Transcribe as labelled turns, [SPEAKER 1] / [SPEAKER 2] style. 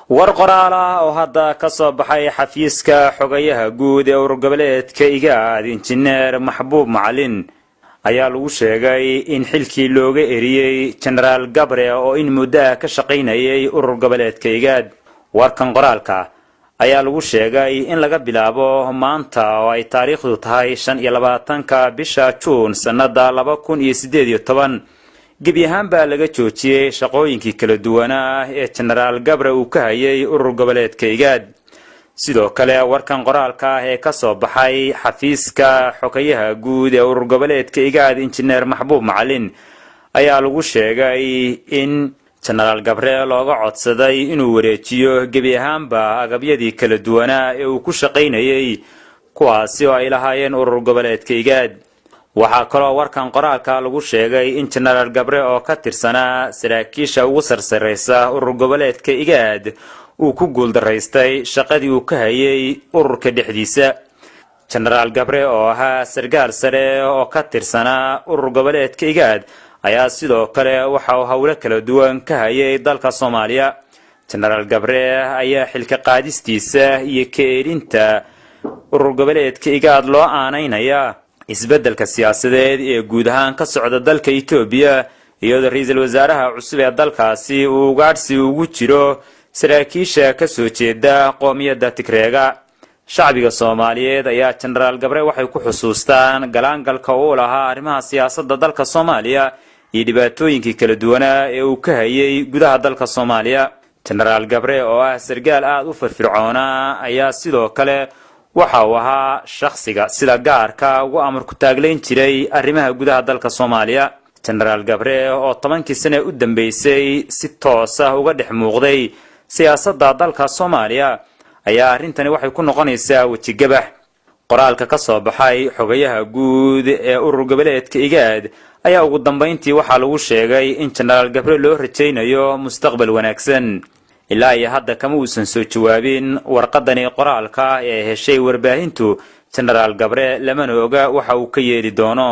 [SPEAKER 1] warqoraala oo hadda ka soo baxay xafiiska xogayaha guud ee ururgoboleedka IGAD injineer Maxbuub Macalin ayaa lagu sheegay in xilkii looga eriyay General Gabre oo in muddo ka shaqeynayay ururgoboleedka IGAD. warkan qoraalka ayaa lagu sheegay in laga bilaabo maanta oo ay taariikhdu tahay 25 bisha Juun sanada 2018 gebi ahaan baa laga joojiyay shaqooyinkii kala duwanaa ee General Gabre uu ka hayay ururgoboleedka IGAD. sidoo kale warkan qoraalka ee ka soo baxay xafiiska xogayaha guud ee ururgoboleedka IGAD injineer Maxbuub Macalin ayaa lagu sheegay in General Gabre looga codsaday inuu wareejiyo gebi ahaanba agabyadii kala duwanaa ee uu ku shaqeynayay kuwaasi oo ay lahaayeen ururgoboleedka IGAD. waxaa kaloo warkan qoraalka lagu sheegay in General Gabre oo ka tirsanaa saraakiisha ugu sarsareysa ururgoboleedka IGAD uu ku guuldaraystay shaqadii uu ka hayay ururka dhexdiisa. General Gabre oo ahaa sargaal sare oo ka tirsanaa ururgoboleedka IGAD ayaa sidoo kale waxa uu hawlo kala duwan ka hayay dalka Soomaaliya. General Gabre ayaa xilka qaadistiisa iyo keerinta ururgoboleedka IGAD loo aaneynaya isbeddelka siyaasadeed ee guud ahaan ka socda dalka Itoobiya iyadoo ra'iisul wasaaraha cusub ee dalkaasi uu gaadhsi ugu jiro saraakiisha ka soo jeeda qoomiyadda Tigreega. shacbiga Soomaaliyeed ayaa General Gabre waxay ku xusuustaan galaangalka uu lahaa arrimaha siyaasadda dalka Soomaaliya iyo dhibaatooyinkii kala duwanaa ee uu ka hayay gudaha dalka Soomaaliya. General Gabre oo ah sargaal aad u firfircoona ayaa sidoo kale waxa uu ahaa shakhsiga sida gaarka ugu amar ku taagleyn jiray arrimaha gudaha dalka Soomaaliya. General Gabre oo 10 sano u dambeysay si toos ah uga dhex muuqday siyaasadda dalka Soomaaliya ayaa arintani waxay ku noqonaysaa waji gabax. qoraalka ka soo baxay xogayaha guud ee ururgoboleedka IGAD ayaa ugu dambeyntii waxa lagu sheegay in General Gabre loo rajaynayo mustaqbal wanaagsan. ilaa iyo hadda kama uusan soo jawaabin warqadani qoraalka ee heshay warbaahintu General Gabre lama oga waxa uu ka yeeli doono.